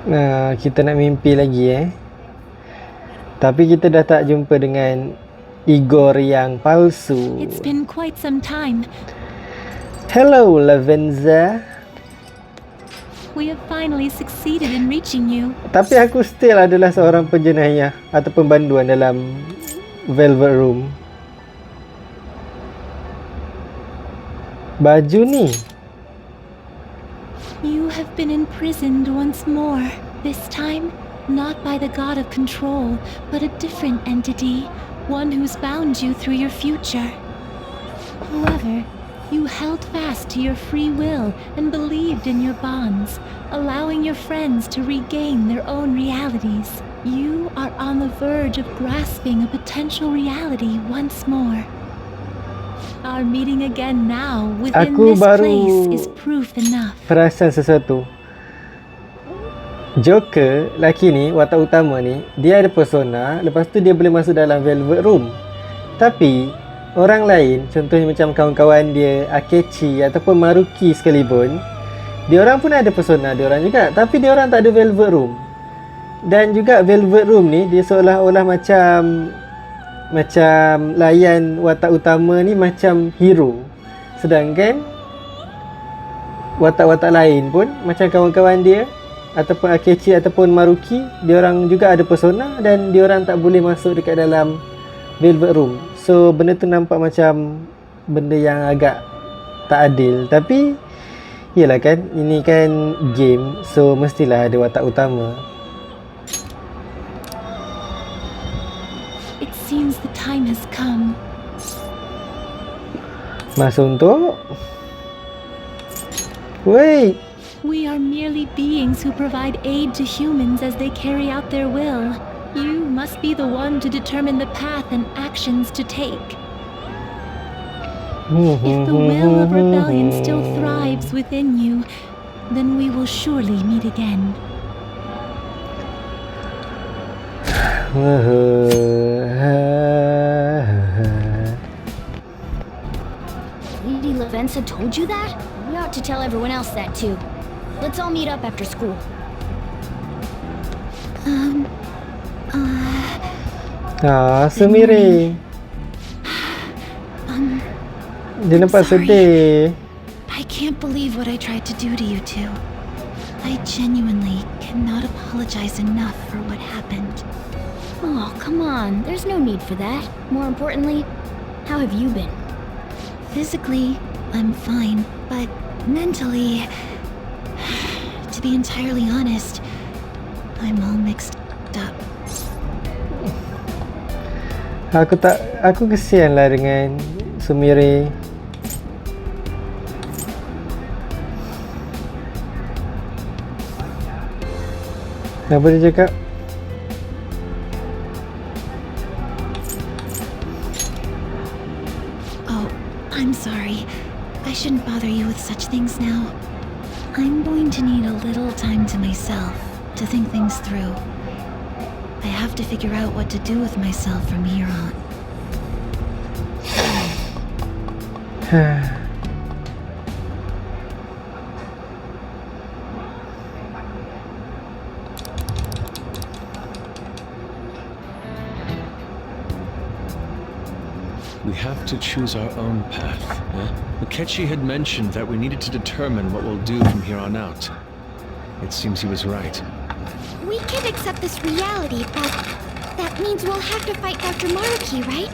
Kita nak mimpi lagi Tapi kita dah tak jumpa dengan Igor yang palsu. It's been quite some time. Hello, Lavenza. We have finally succeeded in reaching you. Tapi aku still adalah seorang penjenayah atau pembanduan dalam Velvet Room. Baju ni. You have been imprisoned once more. This time, not by the god of control, but a different entity. One who's bound you through your future. However, you held fast to your free will and believed in your bonds, allowing your friends to regain their own realities. You are on the verge of grasping a potential reality once more. Our meeting again now within this place is proof enough. Perasan sesuatu. Joker, lelaki ni, watak utama ni, dia ada persona, lepas tu dia boleh masuk dalam Velvet Room. Tapi, orang lain, contohnya macam kawan-kawan dia, Akechi ataupun Maruki sekalipun, dia orang pun ada persona dia orang juga, tapi dia orang tak ada Velvet Room. Dan juga Velvet Room ni, dia seolah-olah macam layan watak utama ni macam hero. Sedangkan, watak-watak lain pun, macam kawan-kawan dia, ataupun Akechi ataupun Maruki, diorang juga ada persona dan diorang tak boleh masuk dekat dalam Velvet Room. So benda tu nampak macam benda yang agak tak adil. Tapi yalah kan, ini kan game, so mestilah ada watak utama. It seems the time has come. Masa untuk wait. We are merely beings who provide aid to humans as they carry out their will. You must be the one to determine the path and actions to take. If the will of rebellion still thrives within you, then we will surely meet again. Lady Lavenza told you that? We ought to tell everyone else that too. Let's all meet up after school. Sumire. Dia nampak sedih. I can't believe what I tried to do to you two. I genuinely cannot apologize enough for what happened. Oh, come on. There's no need for that. More importantly, how have you been? Physically, I'm fine, but mentally, to be entirely honest, I'm all mixed up. Aku kesian lah dengan Sumire. Apa dia cakap? Oh, I'm sorry. I shouldn't bother you with such things now. I'm going to need a little time to myself to think things through. I have to figure out what to do with myself from here on. We have to choose our own path. Akechi had mentioned that we needed to determine what we'll do from here on out. It seems he was right. We can accept this reality, but that means we'll have to fight Dr. Maruki, right?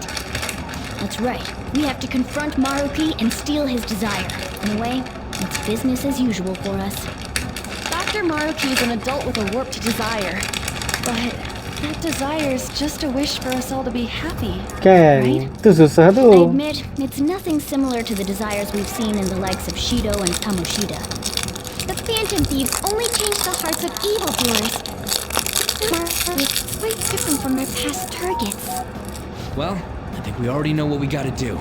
That's right. We have to confront Maruki and steal his desire. In a way, it's business as usual for us. Dr. Maruki is an adult with a warped desire. But that desire is just a wish for us all to be happy. Kan, tu susah tu. I admit, it's nothing similar to the desires we've seen in the likes of Shido and Kamoshida. The Phantom Thieves only change the hearts of evildoers. It's quite different from their past targets. Well, I think we already know what we gotta do.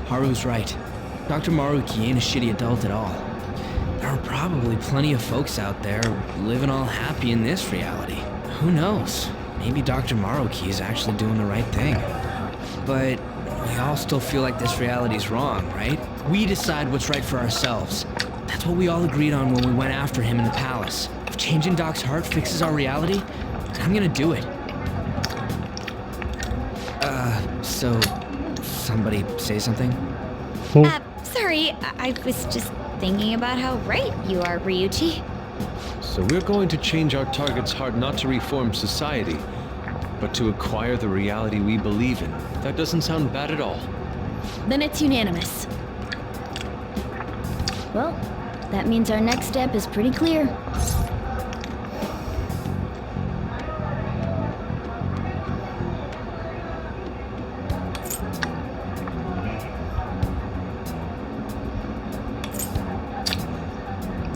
Haru's right. Dr. Maruki ain't a shitty adult at all. There are probably plenty of folks out there living all happy in this reality. Who knows? Maybe Dr. Maruki is actually doing the right thing. But we all still feel like this reality's wrong, right? We decide what's right for ourselves. That's what we all agreed on when we went after him in the palace. If changing Doc's heart fixes our reality, I'm gonna do it. So somebody say something? Sorry, I was just thinking about how right you are, Ryuji. So we're going to change our target's heart not to reform society, but to acquire the reality we believe in. That doesn't sound bad at all. Then it's unanimous. Well, that means our next step is pretty clear.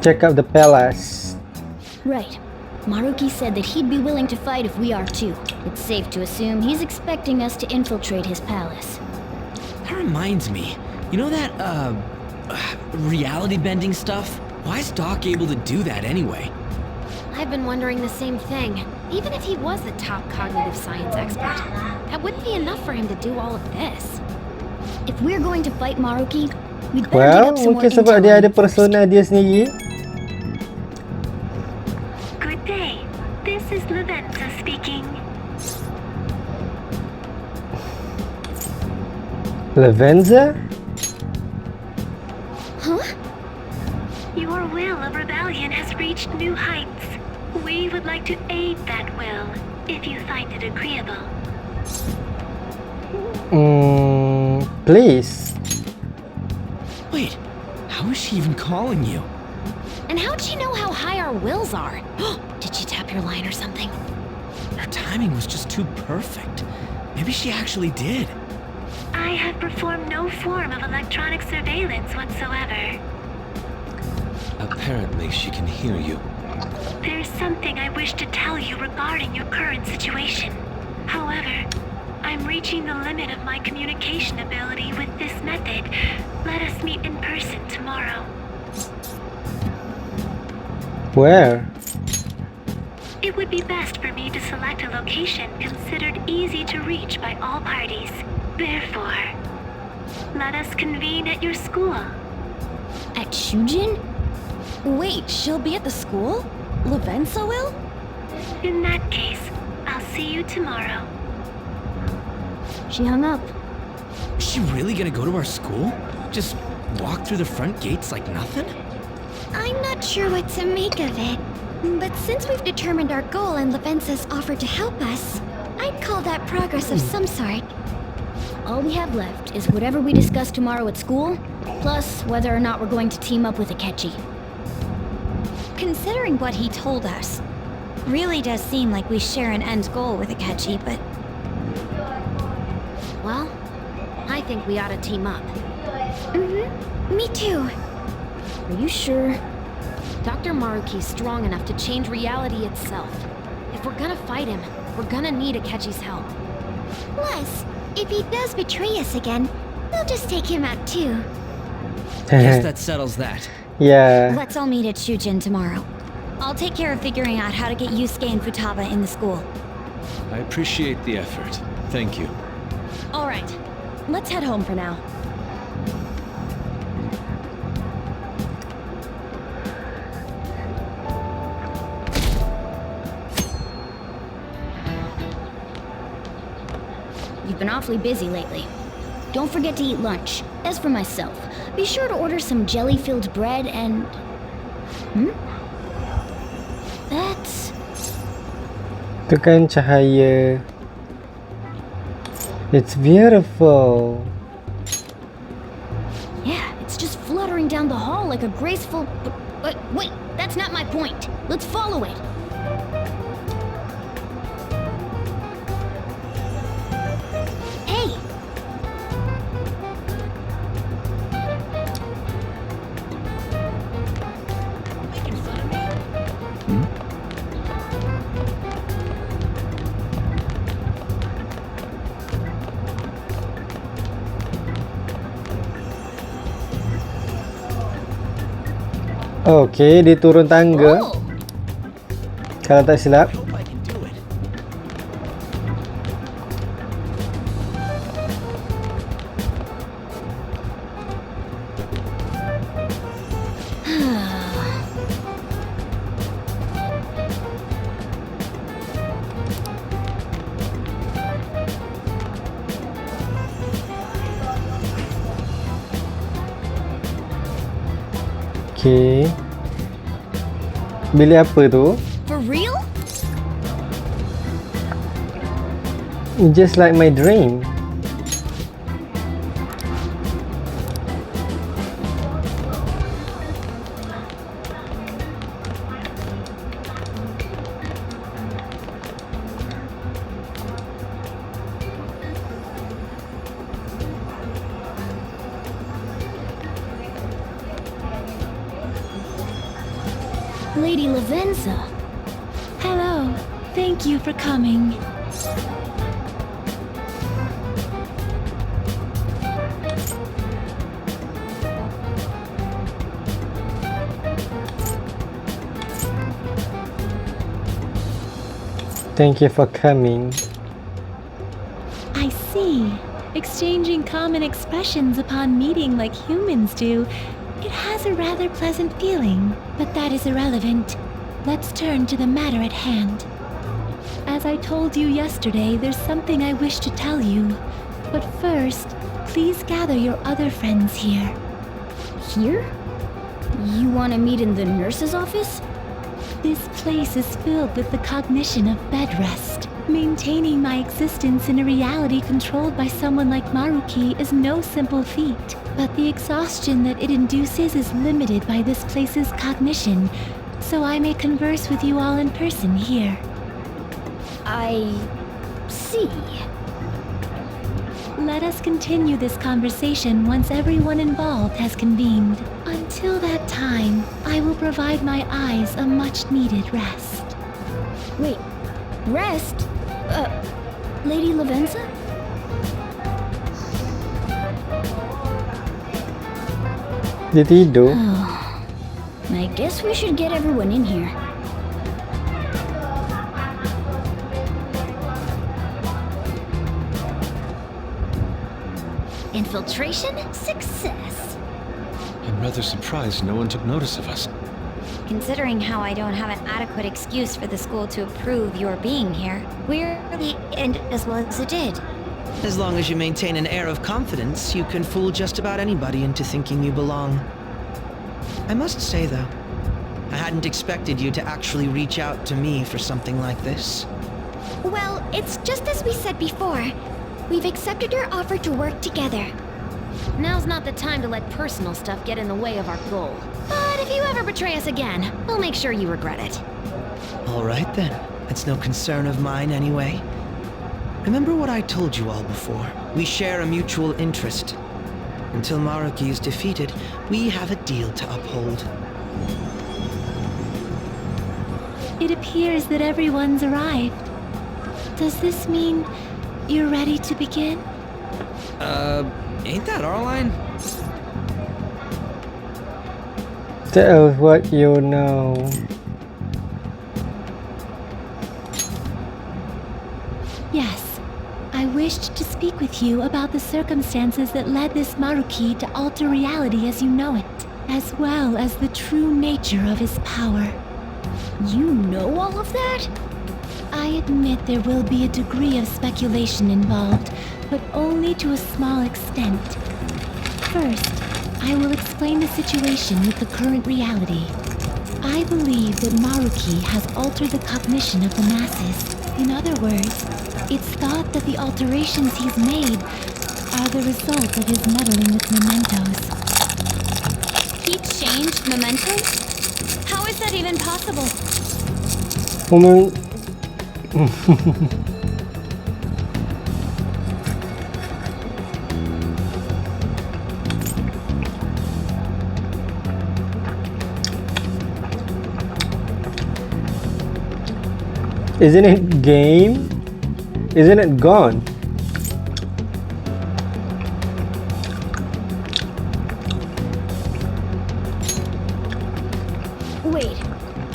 Check out the palace. Right. Maruki said that he'd be willing to fight if we are too. It's safe to assume he's expecting us to infiltrate his palace. That reminds me. You know that, reality bending stuff? Why is Doc able to do that anyway? I've been wondering the same thing. Even if he was the top cognitive science expert, that wouldn't be enough for him to do all of this. If we're going to fight Maruki, we'd better Well, dig up some more mungkin sebab intel dia on ada him first. persona dia sendiri. Good day. This is Lavenza speaking. Lavenza? Huh? Your will of rebellion has reached new heights. We would like to aid that will, if you find it agreeable. Please. Wait, how is she even calling you? And how'd she know how high our wills are? Did she tap your line or something? Her timing was just too perfect. Maybe she actually did. I have performed no form of electronic surveillance whatsoever. Apparently, she can hear you. There's something I wish to tell you regarding your current situation. However, I'm reaching the limit of my communication ability with this method. Let us meet in person tomorrow. Where? It would be best for me to select a location considered easy to reach by all parties. Therefore, let us convene at your school. At Shujin? Wait, she'll be at the school? Lavenza will? In that case, I'll see you tomorrow. She hung up. Is she really gonna go to our school? Just walk through the front gates like nothing? I'm not sure what to make of it. But since we've determined our goal and Lavenza's offered to help us, I'd call that progress of some sort. All we have left is whatever we discuss tomorrow at school, plus whether or not we're going to team up with Akechi. Considering what he told us, really does seem like we share an end goal with Akechi, but... Well, I think we ought to team up. Me too. Are you sure? Dr. Maruki's strong enough to change reality itself. If we're gonna fight him, we're gonna need Akechi's help. Plus, if he does betray us again, we'll just take him out too. Guess that settles that. Yeah. Let's all meet at Shujin tomorrow. I'll take care of figuring out how to get Yusuke and Futaba in the school. I appreciate the effort. Thank you. All right, let's head home for now. You've been awfully busy lately. Don't forget to eat lunch. As for myself, be sure to order some jelly-filled bread and... That's... Itu kan cahaya. It's beautiful. Yeah, it's just fluttering down the hall like a graceful... But wait, that's not my point. Let's follow it. Hey! Okay, dia turun tangga. Oh! Kalau tak silap. Hope I can do it. Okay. Bilik apa tu? For real? Just like my dream. Lady Lavenza. Hello. Thank you for coming. Thank you for coming. I see. Exchanging common expressions upon meeting like humans do. It has a rather pleasant feeling, but that is irrelevant. Let's turn to the matter at hand. As I told you yesterday, there's something I wish to tell you. But first, please gather your other friends here. Here? You want to meet in the nurse's office? This place is filled with the cognition of bed rest. Maintaining my existence in a reality controlled by someone like Maruki is no simple feat, but the exhaustion that it induces is limited by this place's cognition, so I may converse with you all in person here. I see. Let us continue this conversation once everyone involved has convened. Until that time, I will provide my eyes a much-needed rest. Wait, rest? Lady Lavenza? Dia tidur. Oh, I guess we should get everyone in here. Infiltration success. I'm rather surprised no one took notice of us. Considering how I don't have an adequate excuse for the school to approve your being here, we're the end as well as it did. As long as you maintain an air of confidence, you can fool just about anybody into thinking you belong. I must say, though, I hadn't expected you to actually reach out to me for something like this. Well, it's just as we said before. We've accepted your offer to work together. Now's not the time to let personal stuff get in the way of our goal. But if you ever betray us again, we'll make sure you regret it. All right, then. It's no concern of mine, anyway. Remember what I told you all before. We share a mutual interest. Until Maruki is defeated, we have a deal to uphold. It appears that everyone's arrived. Does this mean you're ready to begin? Ain't that our line? Tell us what you know. Yes. I wished to speak with you about the circumstances that led this Maruki to alter reality as you know it, as well as the true nature of his power. You know all of that? I admit there will be a degree of speculation involved, but only to a small extent. First, I will explain the situation with the current reality. I believe that Maruki has altered the cognition of the masses. In other words, it's thought that the alterations he's made are the result of his meddling with mementos. He changed mementos? How is that even possible? Woman. Isn't it game? Isn't it gone? Wait,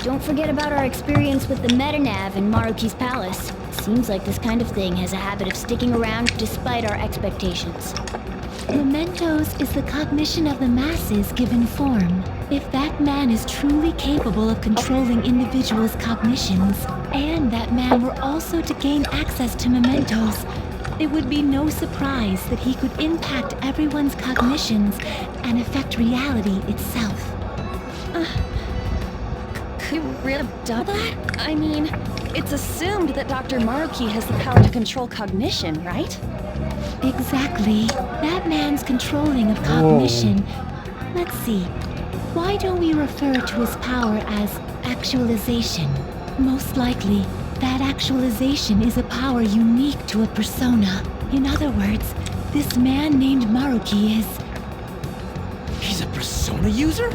don't forget about our experience with the Metanav in Maruki's palace. Seems like this kind of thing has a habit of sticking around despite our expectations. Mementos is the cognition of the masses given form. If that man is truly capable of controlling individuals' cognitions, and that man were also to gain access to mementos, it would be no surprise that he could impact everyone's cognitions and affect reality itself. really done that? I mean, it's assumed that Dr. Maruki has the power to control cognition, right? Exactly. That man's controlling of cognition. Let's see. Why don't we refer to his power as actualization? Most likely, that actualization is a power unique to a persona. In other words, this man named Maruki is... He's a persona user?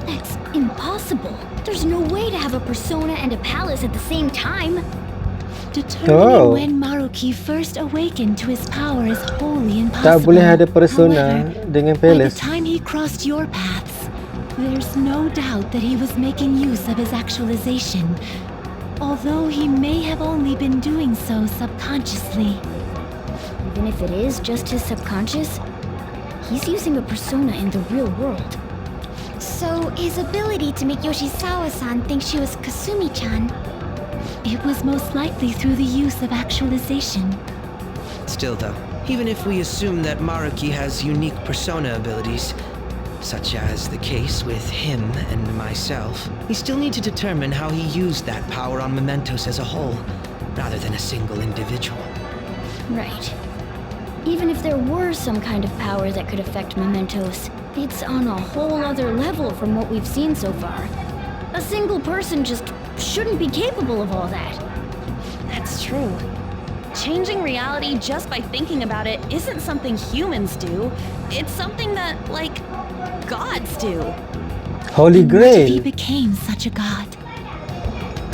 That's impossible. There's no way to have a persona and a palace at the same time. Determining when Maruki first awakened to his power is wholly impossible. Tak boleh ada persona However, dengan by the palace. time he crossed your paths, there's no doubt that he was making use of his actualization. Although he may have only been doing so subconsciously. Even if it is just his subconscious, he's using a persona in the real world. So, his ability to make Yoshizawa-san think she was Kasumi-chan. It was most likely through the use of actualization. Still though, even if we assume that Maruki has unique persona abilities, such as the case with him and myself, we still need to determine how he used that power on Mementos as a whole, rather than a single individual. Right. Even if there were some kind of power that could affect Mementos, it's on a whole other level from what we've seen so far. A single person just shouldn't be capable of all that. That's true. Changing reality just by thinking about it isn't something humans do. It's something that, like, gods do. Holy And what if he Grail. became such a god?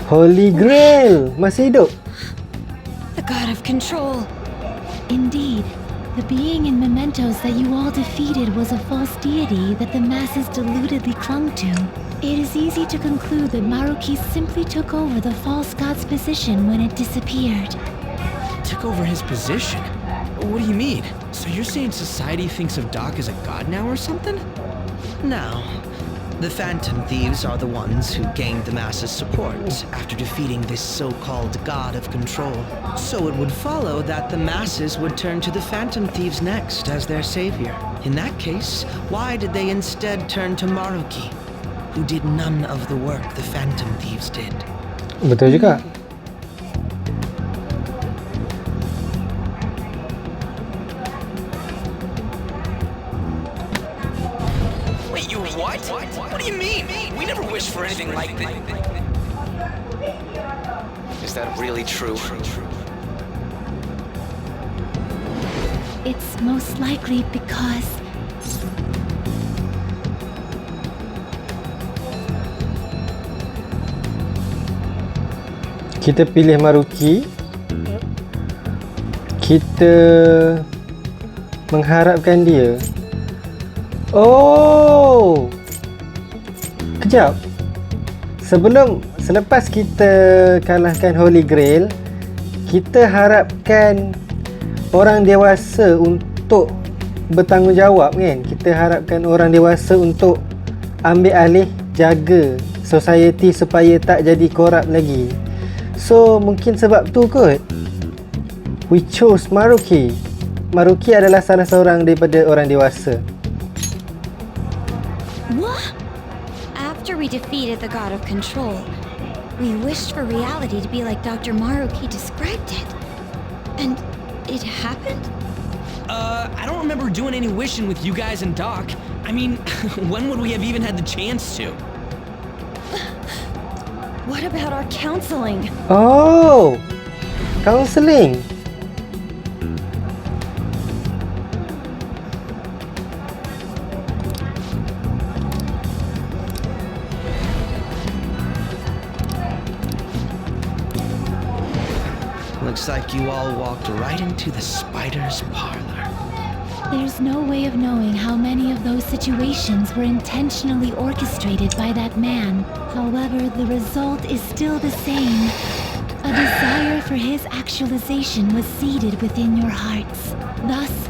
Holy Grail. Masih hidup. The god of control. Indeed, the being in Mementos that you all defeated was a false deity that the masses deludedly clung to. It is easy to conclude that Maruki simply took over the false god's position when it disappeared. Took over his position? What do you mean? So you're saying society thinks of Doc as a god now or something? Now, the Phantom Thieves are the ones who gained the masses' support after defeating this so-called God of Control. So it would follow that the masses would turn to the Phantom Thieves next as their savior. In that case, why did they instead turn to Maruki, who did none of the work the Phantom Thieves did? Betul juga. Wait, you what? What do you mean? We never wished for anything like that. Is that really true? It's most likely because Kita pilih Maruki. Kita mengharapkan dia. Oh. Kejap. Selepas kita kalahkan Holy Grail, kita harapkan orang dewasa untuk bertanggungjawab kan. Kita harapkan orang dewasa untuk ambil alih, jaga society supaya tak jadi korup lagi. So mungkin sebab tu kot we chose Maruki. Maruki adalah salah seorang daripada orang dewasa. What? After we defeated the god of control, we wished for reality to be like Dr. Maruki described it. And it happened? I don't remember doing any wishing with you guys and Doc. I mean, when would we have even had the chance to? What about our counseling? Oh, counseling. Looks like you all walked right into the spider's parlor. there's no way of knowing how many of those situations were intentionally orchestrated by that man. However, the result is still the same. A desire for his actualization was seeded within your hearts. Thus,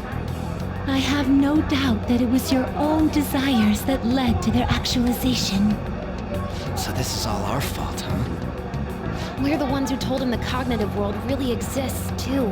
I have no doubt that it was your own desires that led to their actualization. So this is all our fault, huh? We're the ones who told him the cognitive world really exists, too.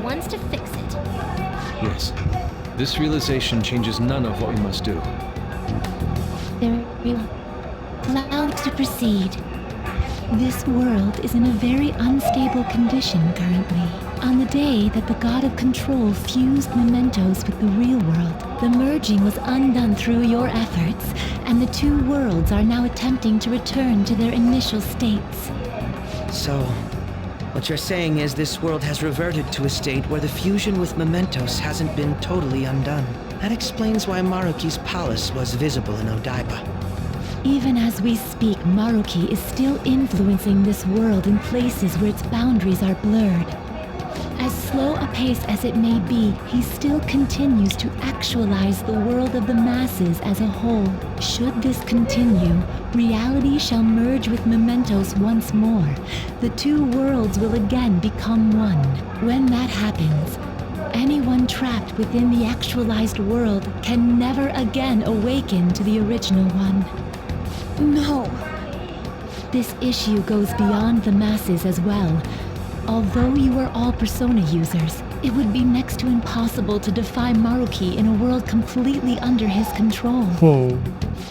ones to fix it. Yes. This realization changes none of what we must do. Very well. Allow us to proceed. This world is in a very unstable condition currently. On the day that the God of Control fused mementos with the real world, the merging was undone through your efforts, and the two worlds are now attempting to return to their initial states. So, what you're saying is this world has reverted to a state where the fusion with mementos hasn't been totally undone. That explains why Maruki's palace was visible in Odaiba. Even as we speak, Maruki is still influencing this world in places where its boundaries are blurred. As slow a pace as it may be, he still continues to actualize the world of the masses as a whole. Should this continue, reality shall merge with mementos once more. The two worlds will again become one. When that happens, anyone trapped within the actualized world can never again awaken to the original one. No. This issue goes beyond the masses as well. Although you are all Persona users, it would be next to impossible to defy Maruki in a world completely under his control.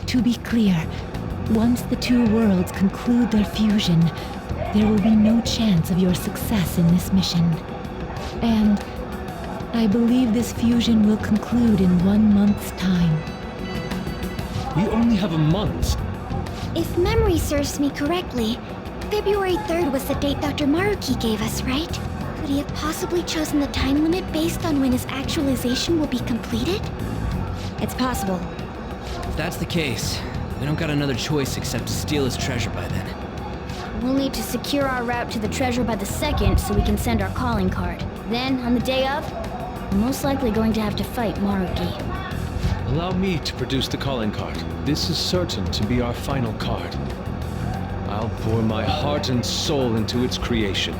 To be clear, once the two worlds conclude their fusion, there will be no chance of your success in this mission. And I believe this fusion will conclude in 1 month's time. We only have a month. If memory serves me correctly, February 3rd was the date Dr. Maruki gave us, right? Could he have possibly chosen the time limit based on when his actualization will be completed? It's possible. If that's the case, we don't got another choice except to steal his treasure by then. We'll need to secure our route to the treasure by the 2nd so we can send our calling card. Then, on the day of, we're most likely going to have to fight Maruki. Allow me to produce the calling card. This is certain to be our final card. I'll pour my heart and soul into its creation.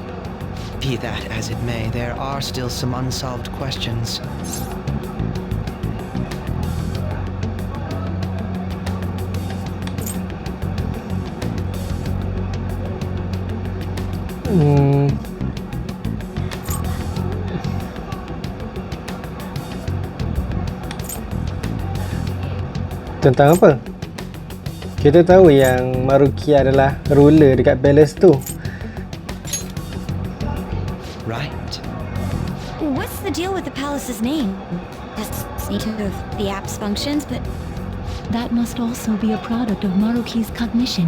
Be that as it may, there are still some unsolved questions. Tentang apa? Kita tahu yang Maruki adalah ruler dekat palace tu. Right. What's the deal with the palace's name? Just need to have the app's functions, but That must also be a product of Maruki's cognition.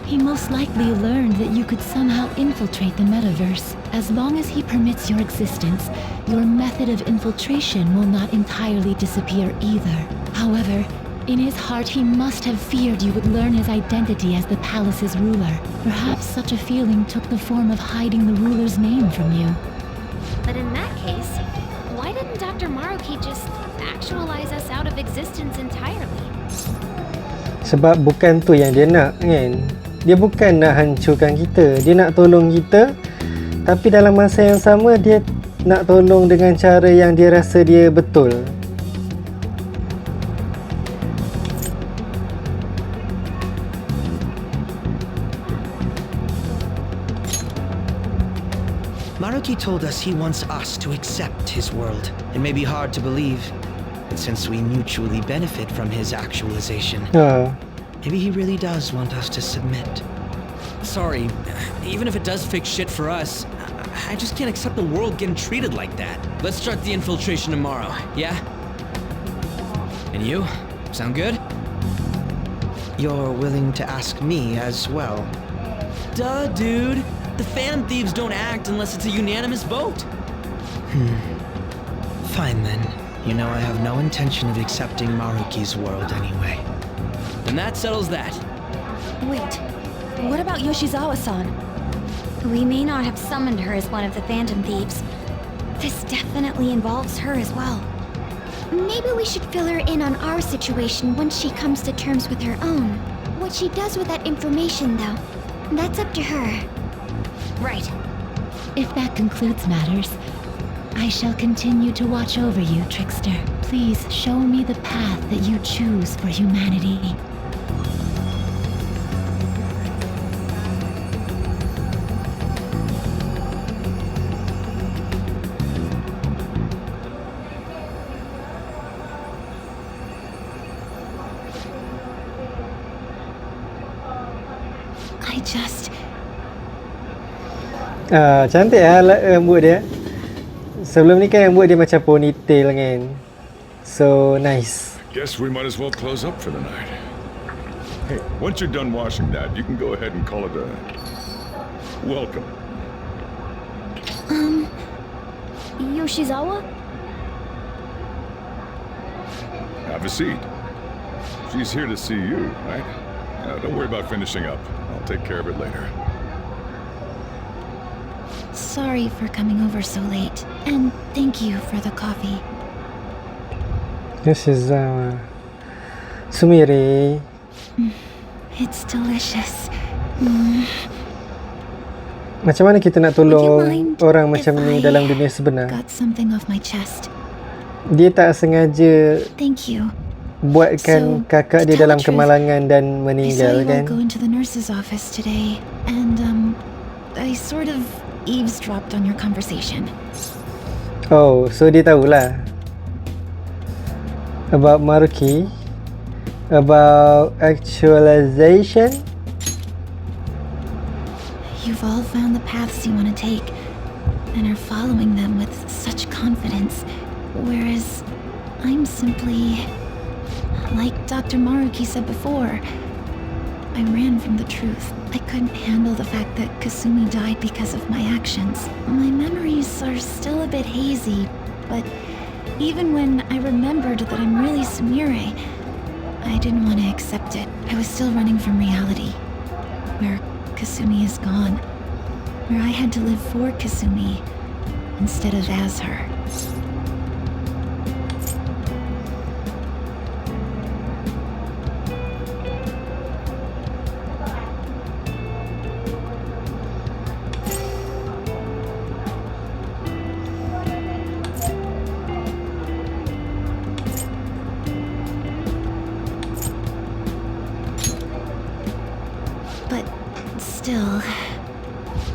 He most likely learned that you could somehow infiltrate the metaverse. As long as he permits your existence, your method of infiltration will not entirely disappear either. However, in his heart he must have feared you would learn his identity as the palace's ruler. Perhaps such a feeling took the form of hiding the ruler's name from you. But in that case, why didn't Dr. Maruki just actualize us out of existence entirely? Sebab bukan tu yang dia nak, kan? Dia bukan nak hancurkan kita, dia nak tolong kita. Tapi dalam masa yang sama dia nak tolong dengan cara yang dia rasa dia betul. Maruki told us he wants us to accept his world. It may be hard to believe, but since we mutually benefit from his actualization, maybe he really does want us to submit. Sorry, even if it does fix shit for us, I just can't accept the world getting treated like that. Let's start the infiltration tomorrow, yeah? And you? Sound good? You're willing to ask me as well? Duh, dude. The Phantom Thieves don't act unless it's a unanimous vote. Fine then. You know I have no intention of accepting Maruki's world anyway. Then that settles that. wait. What about Yoshizawa-san? We may not have summoned her as one of the Phantom Thieves. This definitely involves her as well. Maybe we should fill her in on our situation once she comes to terms with her own. What she does with that information, though, that's up to her. Right. If that concludes matters, I shall continue to watch over you, Trickster. Please show me the path that you choose for humanity. I just... Cantik rambut dia. Sebelum ni kan rambut dia macam ponytail kan. So nice. Guess we might as well close up for the night. Hey, once you're done washing that, you can go ahead and call it a welcome. Yoshizawa? Have a seat. She's here to see you, right? Don't worry about finishing up. I'll take care of it later. Sorry for coming over so late. And thank you for the coffee. This is Sumire. It's delicious. Macam mana kita nak Would you tolong mind orang if macam ni I dalam dunia sebenar? got something off my chest? Dia tak sengaja Thank you. buatkan So, kakak to dia tell dalam the truth, kemalangan dan I saw meninggal you all kan. go into the nurse's office today, and I sort of eavesdropped on your conversation. Oh, so dia tahulah about Maruki, about actualization. You've all found the paths you want to take, and are following them with such confidence, whereas I'm simply, like Dr. Maruki said before, I ran from the truth. I couldn't handle the fact that Kasumi died because of my actions. My memories are still a bit hazy, but even when I remembered that I'm really Sumire, I didn't want to accept it. I was still running from reality, where Kasumi is gone, where I had to live for Kasumi instead of as her. But still,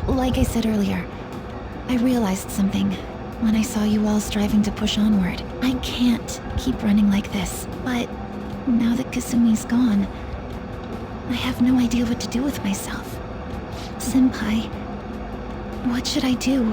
like I said earlier, I realized something when I saw you all striving to push onward. I can't keep running like this, but now that Kasumi's gone, I have no idea what to do with myself. Senpai, what should I do?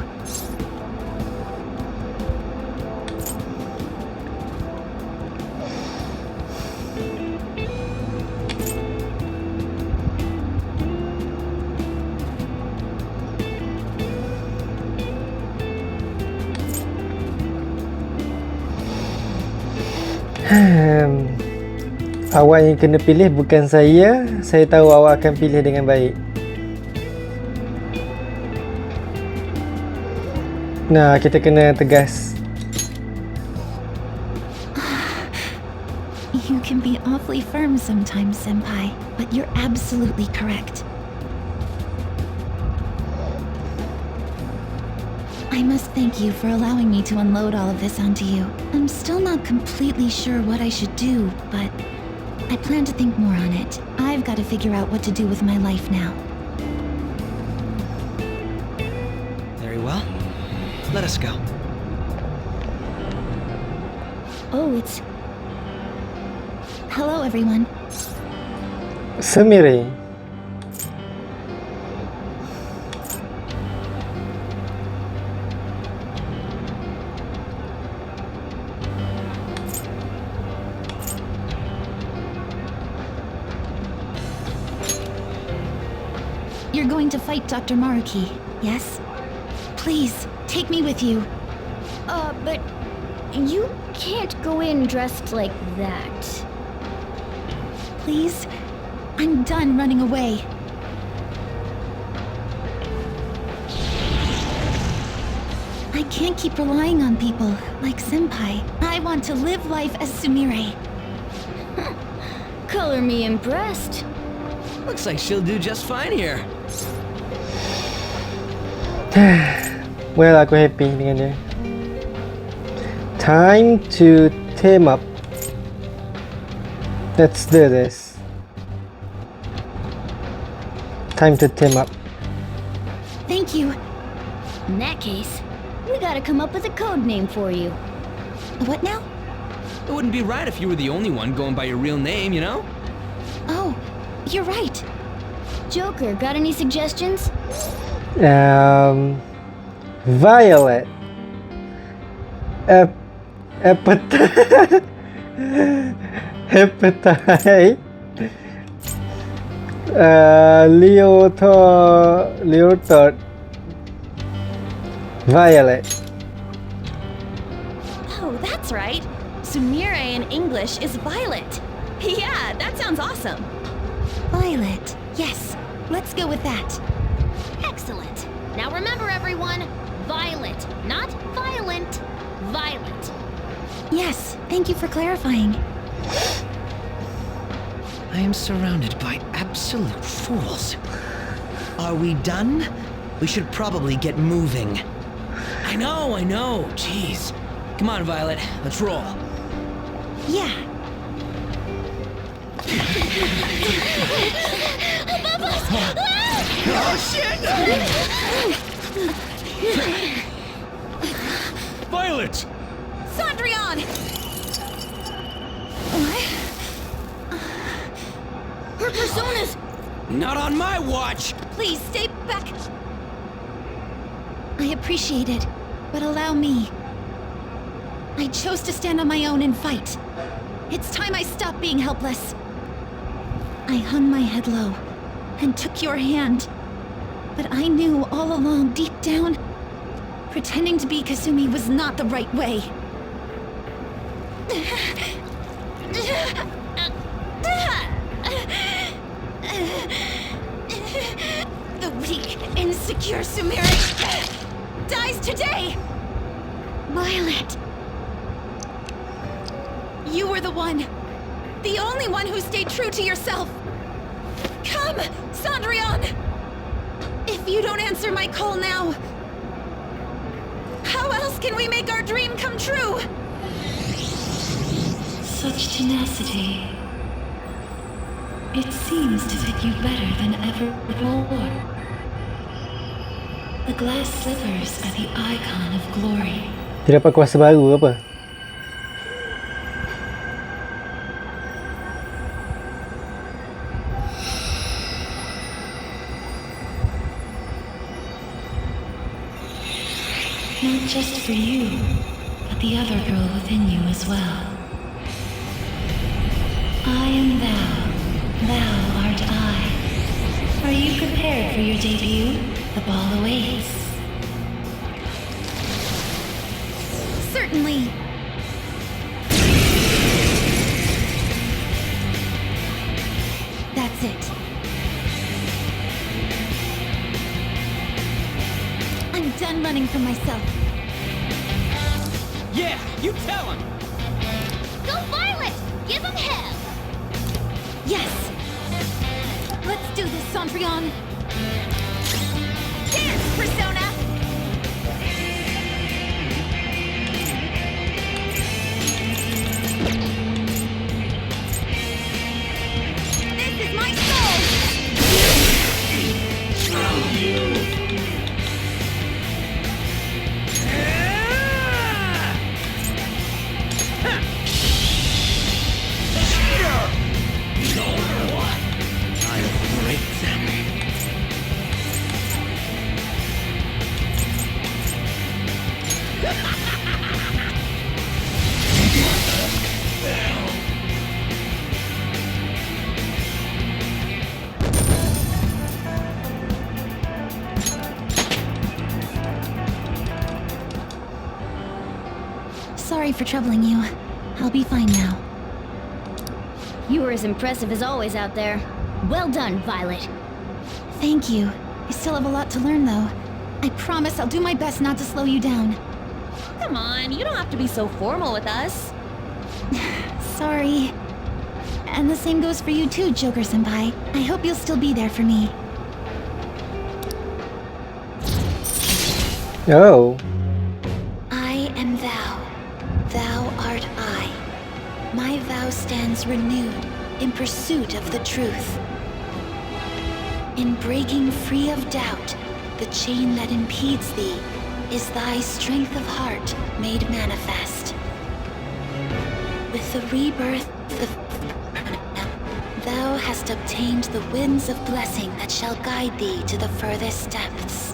Awak yang kena pilih bukan saya. Saya tahu awak akan pilih dengan baik. Nah, kita kena tegas. You can be awfully firm sometimes, Senpai, but you're absolutely correct. I must thank you for allowing me to unload all of this onto you. I'm still not completely sure what I should do, but I plan to think more on it. I've got to figure out what to do with my life now. Very well. Let us go. Oh, it's... Hello, everyone. Sumire. You're going to fight Dr. Maruki, yes? Please, take me with you. But you can't go in dressed like that. Please? I'm done running away. I can't keep relying on people like Senpai. I want to live life as Sumire. Color me impressed. Looks like she'll do just fine here. Well, aku happy dengan dia. Time to team up. Let's do this. Time to team up. Thank you. In that case, we gotta come up with a code name for you. What now? It wouldn't be right if you were the only one going by your real name, you know? Oh, you're right. Joker, got any suggestions? Violet. Appetite. Appetite. Leotard. Violet. Oh, that's right. Sumire in English is violet. Yeah, that sounds awesome. Violet. Yes, let's go with that. Excellent. Now remember, everyone, violet, not violent. Violet. Yes, thank you for clarifying. I am surrounded by absolute fools. Are we done? We should probably get moving. I know. Jeez. Come on, Violet. Let's roll. Yeah. Violet! Cendrillon! Her personas! Not on my watch! Please stay back. I appreciate it, but allow me. I chose to stand on my own and fight. It's time I stop being helpless. I hung my head low and took your hand. But I knew all along, deep down, pretending to be Kasumi was not the right way. The weak, insecure Sumire dies today! Violet! You were the one. The only one who stayed true to yourself. Come, Cendrillon! If you don't answer my call now, how else can we make our dream come true? Such tenacity. It seems to fit you better than ever before. The glass slivers are the icon of glory. Dia dapat kuasa baru apa? Not just for you, but the other girl within you as well. I am thou, thou art I. Are you prepared for your debut? The ball awaits. Certainly. That's it. I'm done running from myself. Yeah, you tell him! Go Violet! Give him hell! Yes. Let's do this, Cendrillon. Dance, Persona! This is my soul! I'll break them. Sorry for troubling you. I'll be fine now. You were as impressive as always out there. Well done, Violet. Thank you. I still have a lot to learn, though. I promise I'll do my best not to slow you down. Come on, you don't have to be so formal with us. Sorry. And the same goes for you too, Joker-senpai. I hope you'll still be there for me. Oh. I am thou. Thou art I. My vow stands renewed in pursuit of the truth. In breaking free of doubt, the chain that impedes thee is thy strength of heart made manifest. With the rebirth of thou hast obtained the winds of blessing that shall guide thee to the furthest depths.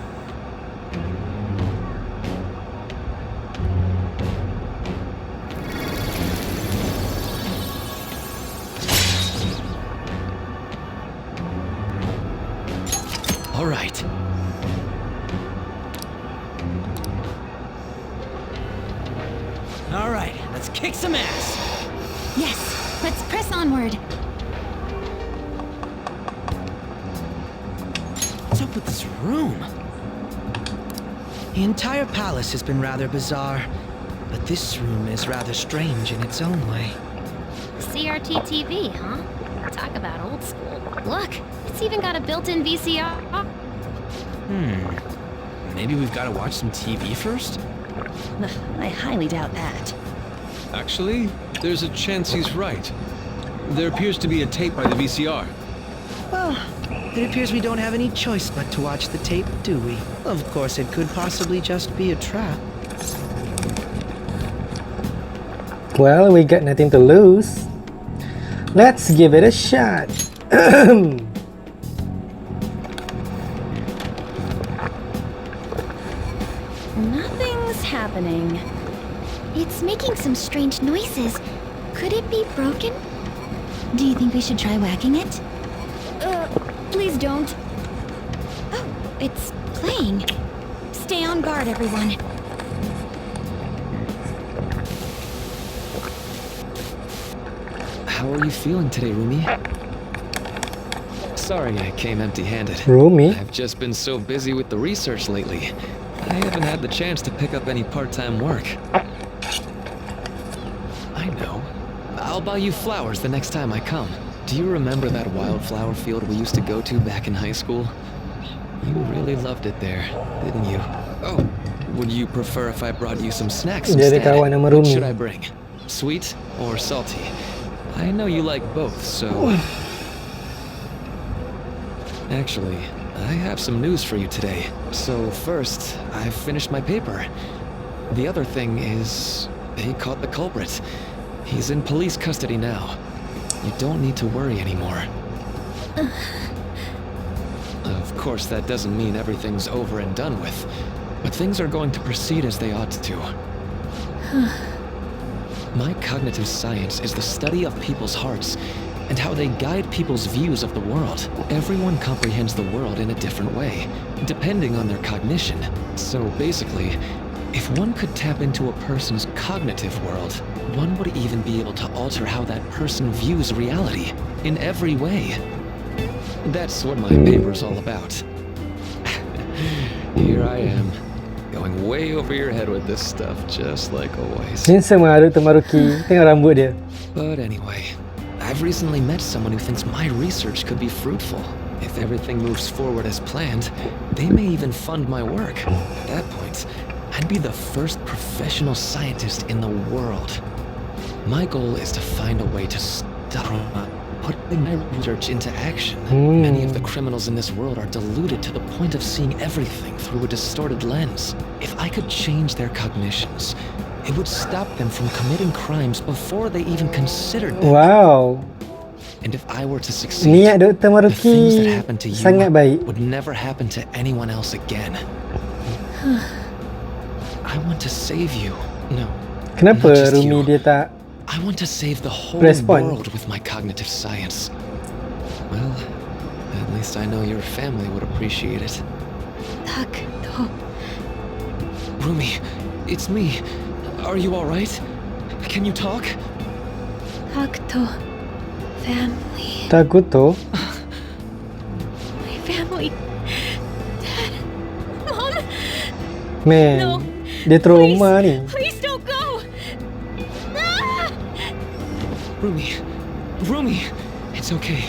All right. All right, let's kick some ass. Yes, let's press onward. What's up with this room? The entire palace has been rather bizarre, but this room is rather strange in its own way. CRT TV, huh? Talk about old school. Look, it's even got a built-in VCR. Maybe we've got to watch some TV first? I highly doubt that. Actually, there's a chance he's right. There appears to be a tape by the VCR. Well, it appears we don't have any choice but to watch the tape, do we? Of course, it could possibly just be a trap. Well, we got nothing to lose. Let's give it a shot. Nothing's happening. It's making some strange noises. Could it be broken? Do you think we should try whacking it? Please don't. Oh, it's playing. Stay on guard, everyone. How are you feeling today, Rumi? Sorry I came empty-handed. Rumi? I've just been so busy with the research lately. I haven't had the chance to pick up any part-time work. I know. I'll buy you flowers the next time I come. Do you remember that wildflower field we used to go to back in high school? You really loved it there, didn't you? Oh, would you prefer if I brought you some snacks Jadi instead? kawan sama What Rumi. should I bring? Sweet or salty? I know you like both, so... Actually, I have some news for you today. So first, I've finished my paper. The other thing is, they caught the culprit. He's in police custody now. You don't need to worry anymore. Of course, that doesn't mean everything's over and done with, but things are going to proceed as they ought to. My cognitive science is the study of people's hearts and how they guide people's views of the world. Everyone comprehends the world in a different way, depending on their cognition. So basically, if one could tap into a person's cognitive world, one would even be able to alter how that person views reality in every way. That's what my paper's all about. Here I am, going way over your head with this stuff, just like always. Ni sama Dr. Maruki. Tengok rambut dia. But anyway, I've recently met someone who thinks my research could be fruitful. If everything moves forward as planned, they may even fund my work. At that point, I'd be the first professional scientist in the world. My goal is to find a way to stop putting my research into action. Many of the criminals in this world are deluded to the point of seeing everything through a distorted lens. If I could change their cognitions, it would stop them from committing crimes before they even considered them. Wow. And if I were to succeed, Niat Dr. the things that Maruki happened to you sangat baik. would never happen to anyone else again. I want to save you. No. Kenapa not just Rumi you. dia tak I want to save the whole Respond. world with my cognitive science. Well, at least I know your family would appreciate it. Rumi, it's me. Are you all right? Can you talk? Takuto. Family. Takuto? My family. Dad. Mom. Man, No. dia trauma ni. Please don't go. Rumi, it's okay.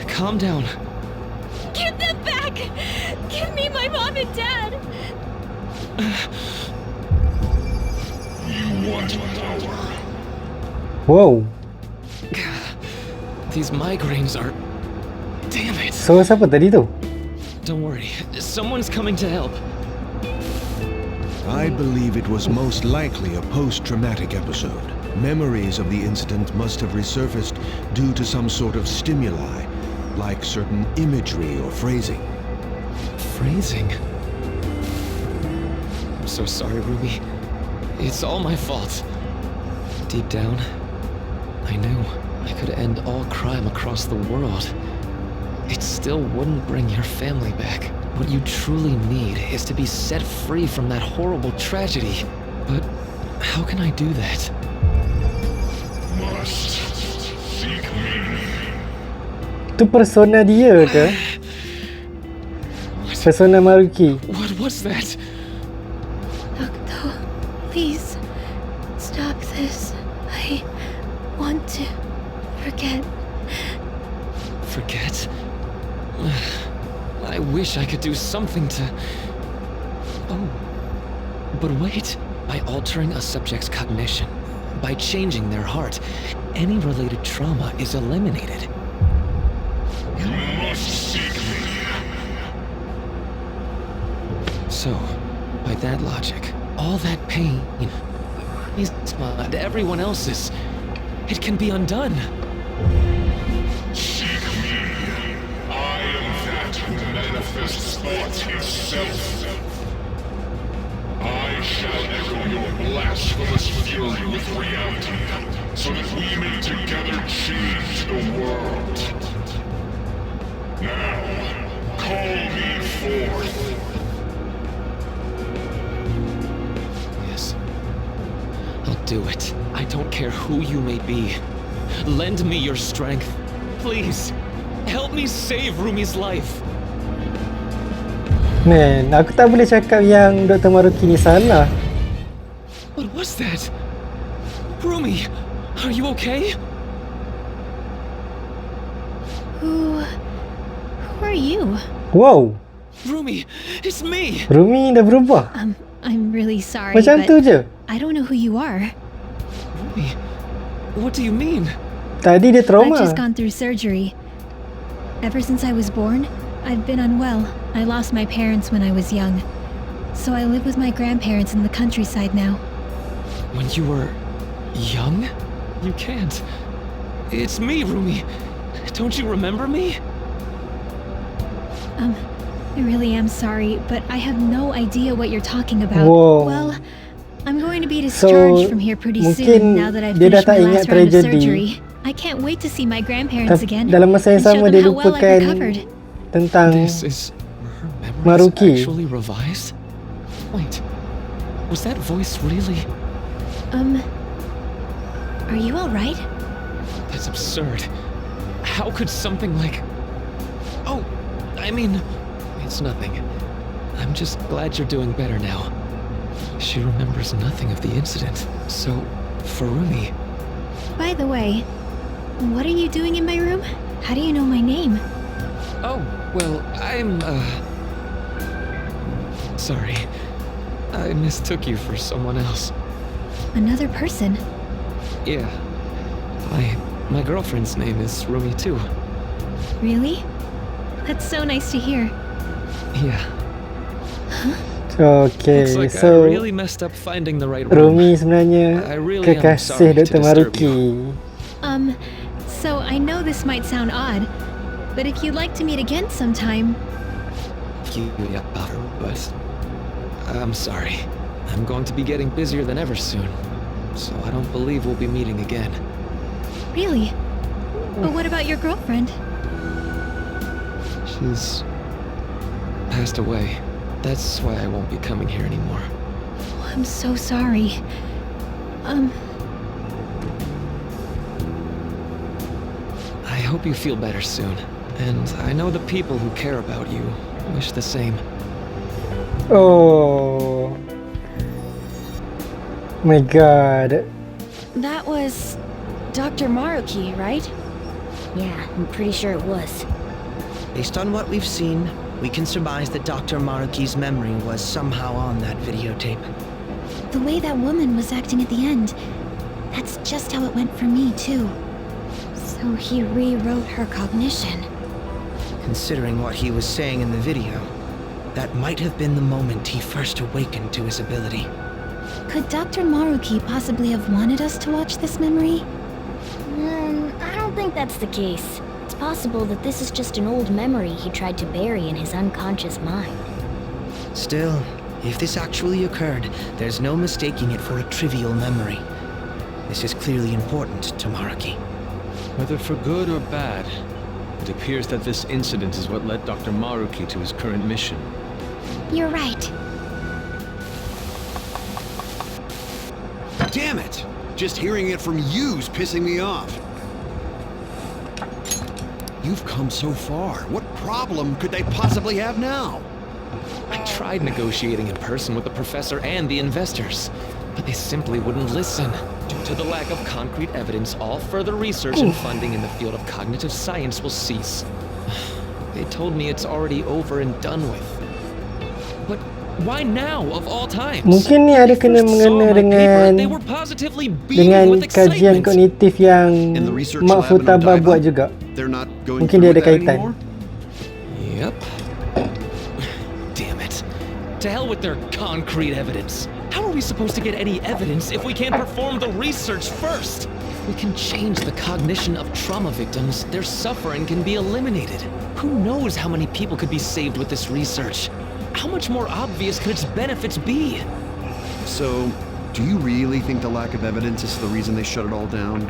Calm down. Give them back. Give me my mom and dad. Wow. These migraines are... Damn it. So siapa tadi tu? Don't worry. Someone's coming to help. I believe it was most likely a post-traumatic episode. Memories of the incident must have resurfaced due to some sort of stimuli, like certain imagery or phrasing. Phrasing? I'm so sorry, Ruby. It's all my fault. Deep down, I knew I could end all crime across the world. It still wouldn't bring your family back. What you truly need is to be set free from that horrible tragedy. But how can I do that? Must seek me. Tu persona dia ke? Persona Maruki. What was that? Doctor, please stop this. I want to forget. Forget? I wish I could do something to... Oh. But wait. By altering a subject's cognition, by changing their heart, any related trauma is eliminated. You must seek me. So, by that logic, all that pain is and everyone else's. It can be undone. Seek me. I am that who manifests thought itself. I shall echo your blasphemous fury with reality, so that we may together change the world. Now, call me forth. Yes. I'll do it. I don't care who you may be. Lend me your strength. Please. Help me save Rumi's life. Man, aku tak boleh cakap yang Dr. Maruki ni salah. What was that? Rumi, are you okay? Who are you? Wow, Rumi, it's me. Rumi dah berubah. I'm really sorry, Macam but tu je. I don't know who you are. Rumi, what do you mean? Tadi dia I've trauma. just gone through surgery. Ever since I was born, I've been unwell. I lost my parents when I was young. So I live with my grandparents in the countryside now. When you were young? You can't. It's me, Rumi. Don't you remember me? I really am sorry, but I have no idea what you're talking about. Whoa. Well, I'm going to be discharged So, from here pretty mungkin soon now that I've dia dah finished tak my ingat last round of tragedi. surgery. I can't wait to see my grandparents Tapi again dalam masa yang and show sama them dia how well I've lupakan recovered. tentang This is her memories Maruki. actually revised? Wait, was that voice really? Are you alright? That's absurd. How could something like... Oh, I mean, it's nothing. I'm just glad you're doing better now. She remembers nothing of the incident. So, for Rumi... By the way, what are you doing in my room? How do you know my name? Oh, well, I'm, sorry. I mistook you for someone else. Another person? Yeah. My girlfriend's name is Rumi too. Really? That's so nice to hear. Yeah. Okay, Looks like so I really messed up finding the right room. Rumi sebenarnya I really am kekasih sorry to Dr. disturb Maruki. So I know this might sound odd, but if you'd like to meet again sometime, Yeah, but I'm sorry. I'm going to be getting busier than ever soon, so I don't believe we'll be meeting again. really? But what about your girlfriend? She's passed away. That's why I won't be coming here anymore. Oh, I'm so sorry. I hope you feel better soon. And I know the people who care about you wish the same. Oh my god. That was Dr. Maruki, right? Yeah, I'm pretty sure it was. Based on what we've seen, we can surmise that Dr. Maruki's memory was somehow on that videotape. The way that woman was acting at the end, that's just how it went for me, too. So he rewrote her cognition. Considering what he was saying in the video, that might have been the moment he first awakened to his ability. Could Dr. Maruki possibly have wanted us to watch this memory? I don't think that's the case. It's possible that this is just an old memory he tried to bury in his unconscious mind. Still, if this actually occurred, there's no mistaking it for a trivial memory. This is clearly important to Maruki. Whether for good or bad, it appears that this incident is what led Dr. Maruki to his current mission. You're right. Damn it! Just hearing it from you's pissing me off. You've come so far. What problem could they possibly have now? I tried negotiating in person with the professor and the investors, but they simply wouldn't listen. Due to the lack of concrete evidence, all further research and funding in the field of cognitive science will cease. They told me it's already over and done with. But why now, of all times? Mungkin ni ada kena mengena dengan kajian kognitif yang Mak Futaba buat juga. Mungkin dia ada kaitan. Yep. Damn it. To hell with their concrete evidence. How are we supposed to get any evidence if we can't perform the research first? If we can change the cognition of trauma victims, their suffering can be eliminated. Who knows how many people could be saved with this research? How much more obvious could its benefits be? So, do you really think the lack of evidence is the reason they shut it all down?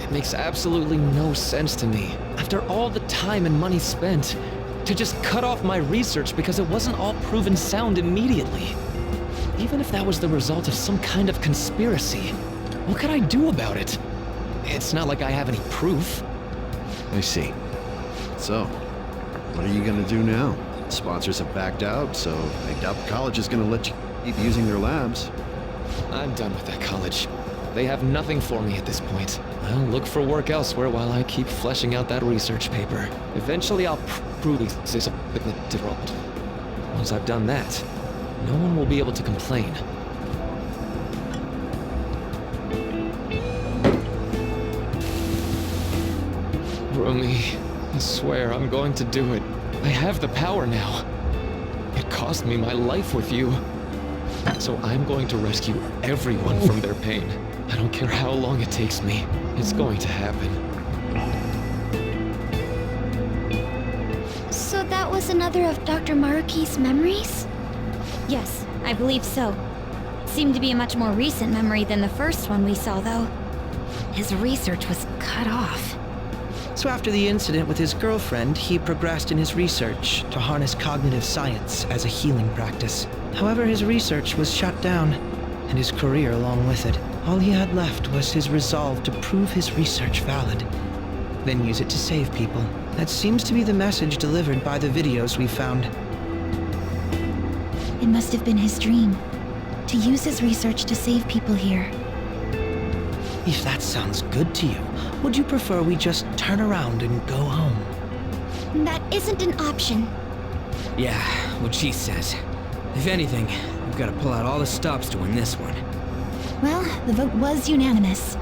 It makes absolutely no sense to me. After all the time and money spent, to just cut off my research because it wasn't all proven sound immediately. Even if that was the result of some kind of conspiracy, what could I do about it? It's not like I have any proof. I see. So, what are you gonna do now? Sponsors have backed out, so I doubt the college is gonna let you keep using their labs. I'm done with that college. They have nothing for me at this point. I'll look for work elsewhere while I keep fleshing out that research paper. Eventually I'll prove this a world. Once I've done that, no one will be able to complain. Rumi, I swear I'm going to do it. I have the power now. It cost me my life with you. So I'm going to rescue everyone from their pain. I don't care how long it takes me. It's going to happen. So that was another of Dr. Maruki's memories? Yes, I believe so. It seemed to be a much more recent memory than the first one we saw, though. His research was cut off. So after the incident with his girlfriend, he progressed in his research to harness cognitive science as a healing practice. However, his research was shut down, and his career along with it. All he had left was his resolve to prove his research valid, then use it to save people. That seems to be the message delivered by the videos we found. It must have been his dream, to use his research to save people here. If that sounds good to you, would you prefer we just turn around and go home? That isn't an option. Yeah, what she says. If anything, we've got to pull out all the stops to win this one. Well, the vote was unanimous.